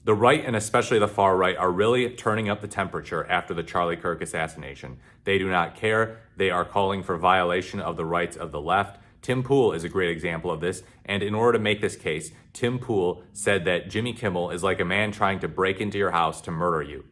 The right, and especially the far right, are really turning up the temperature after the Charlie Kirk assassination. They do not care. They are calling for violation of the rights of the left. Tim Pool is a great example of this. And in order to make this case, Tim Pool said that Jimmy Kimmel is like a man trying to break into your house to murder you.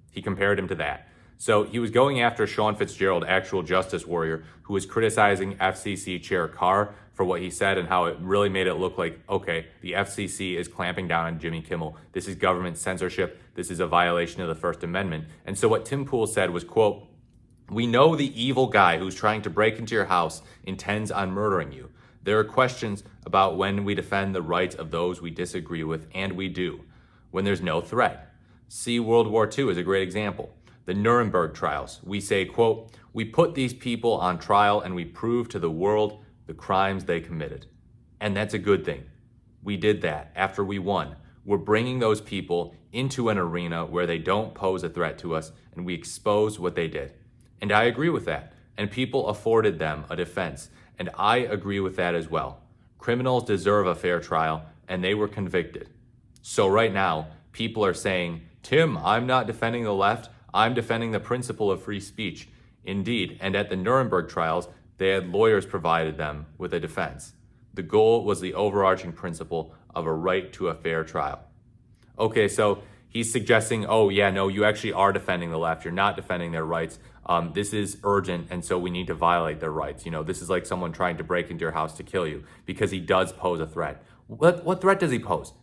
He compared him to that. So he was going after Sean Fitzgerald, actual justice warrior, who was criticizing FCC Chair Carr for what he said and how it really made it look like, okay, the FCC is clamping down on Jimmy Kimmel. This is government censorship. This is a violation of the First Amendment. And so what Tim Pool said was, quote, "We know the evil guy who's trying to break into your house intends on murdering you. There are questions about when we defend the rights of those we disagree with, and we do, when there's no threat. See, World War II is a great example. The Nuremberg trials. We say, quote, we put these people on trial and we prove to the world the crimes they committed. And that's a good thing. We did that after we won. We're bringing those people into an arena where they don't pose a threat to us, and we expose what they did. And I agree with that. And people afforded them a defense. And I agree with that as well. Criminals deserve a fair trial, and they were convicted. So right now, people are saying, Tim, I'm not defending the left. I'm defending the principle of free speech. Indeed, and at the Nuremberg trials, they had lawyers provided them with a defense. The goal was the overarching principle of a right to a fair trial. Okay, so he's suggesting, oh yeah, no, you actually are defending the left. You're not defending their rights. This is urgent, and so we need to violate their rights. You know, this is like someone trying to break into your house to kill you because he does pose a threat. What threat does he pose?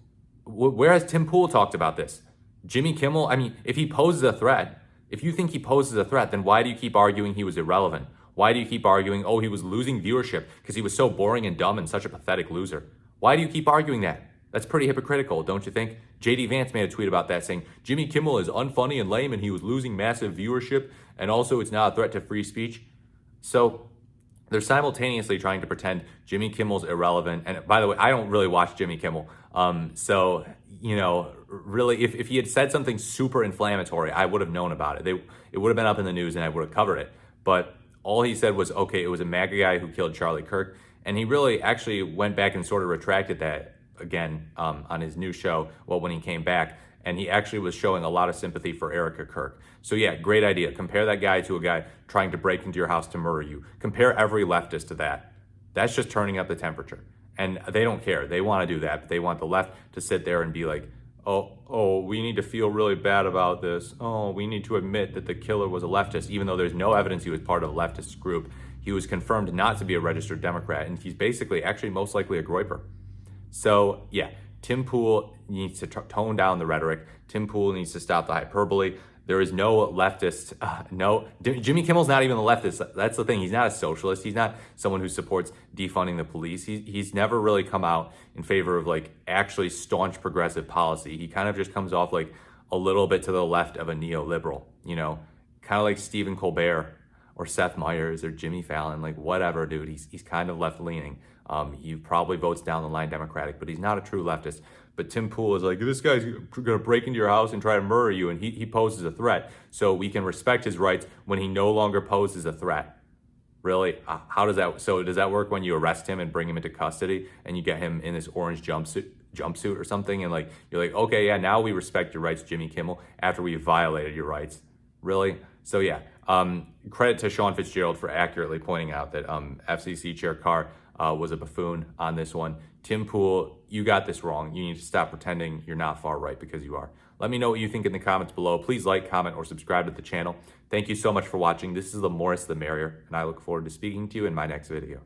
Where has Tim Pool talked about this? Jimmy Kimmel, I mean, if he poses a threat, if you think he poses a threat, then why do you keep arguing he was irrelevant? Why do you keep arguing, oh, he was losing viewership because he was so boring and dumb and such a pathetic loser? Why do you keep arguing that? That's pretty hypocritical, don't you think? JD Vance made a tweet about that saying, Jimmy Kimmel is unfunny and lame and he was losing massive viewership, and also it's not a threat to free speech. So they're simultaneously trying to pretend Jimmy Kimmel's irrelevant. And by the way, I don't really watch Jimmy Kimmel. So, you know, really, if he had said something super inflammatory, I would have known about it. It would have been up in the news and I would have covered it. But all he said was, okay, it was a MAGA guy who killed Charlie Kirk. And he really actually went back and sort of retracted that again on his new show, well, when he came back. And he actually was showing a lot of sympathy for Erica Kirk. So yeah, great idea. Compare that guy to a guy trying to break into your house to murder you. Compare every leftist to that. That's just turning up the temperature. And they don't care. They want to do that. But they want the left to sit there and be like, oh, we need to feel really bad about this. Oh, we need to admit that the killer was a leftist, even though there's no evidence he was part of a leftist group. He was confirmed not to be a registered Democrat, and he's basically actually most likely a groyper. So yeah, Tim Pool needs to tone down the rhetoric. Tim Pool needs to stop the hyperbole. There is no leftist, Jimmy Kimmel's not even a leftist. That's the thing. He's not a socialist. He's not someone who supports defunding the police. He's never really come out in favor of like actually staunch progressive policy. He kind of just comes off like a little bit to the left of a neoliberal, you know, kind of like Stephen Colbert or Seth Meyers or Jimmy Fallon, like whatever, dude. He's kind of left leaning. He probably votes down the line Democratic, but he's not a true leftist. But Tim Pool is like, this guy's gonna break into your house and try to murder you, and he poses a threat. So we can respect his rights when he no longer poses a threat. Really? How does that, so does that work when you arrest him and bring him into custody and you get him in this orange jumpsuit or something, and like, you're like, okay, yeah, now we respect your rights, Jimmy Kimmel, after we violated your rights? Really? So yeah, credit to Sean Fitzgerald for accurately pointing out that FCC Chair Carr was a buffoon on this one. Tim Pool, you got this wrong. You need to stop pretending you're not far right, because you are. Let me know what you think in the comments below. Please like, comment, or subscribe to the channel. Thank you so much for watching. This is the more the merrier, and I look forward to speaking to you in my next video.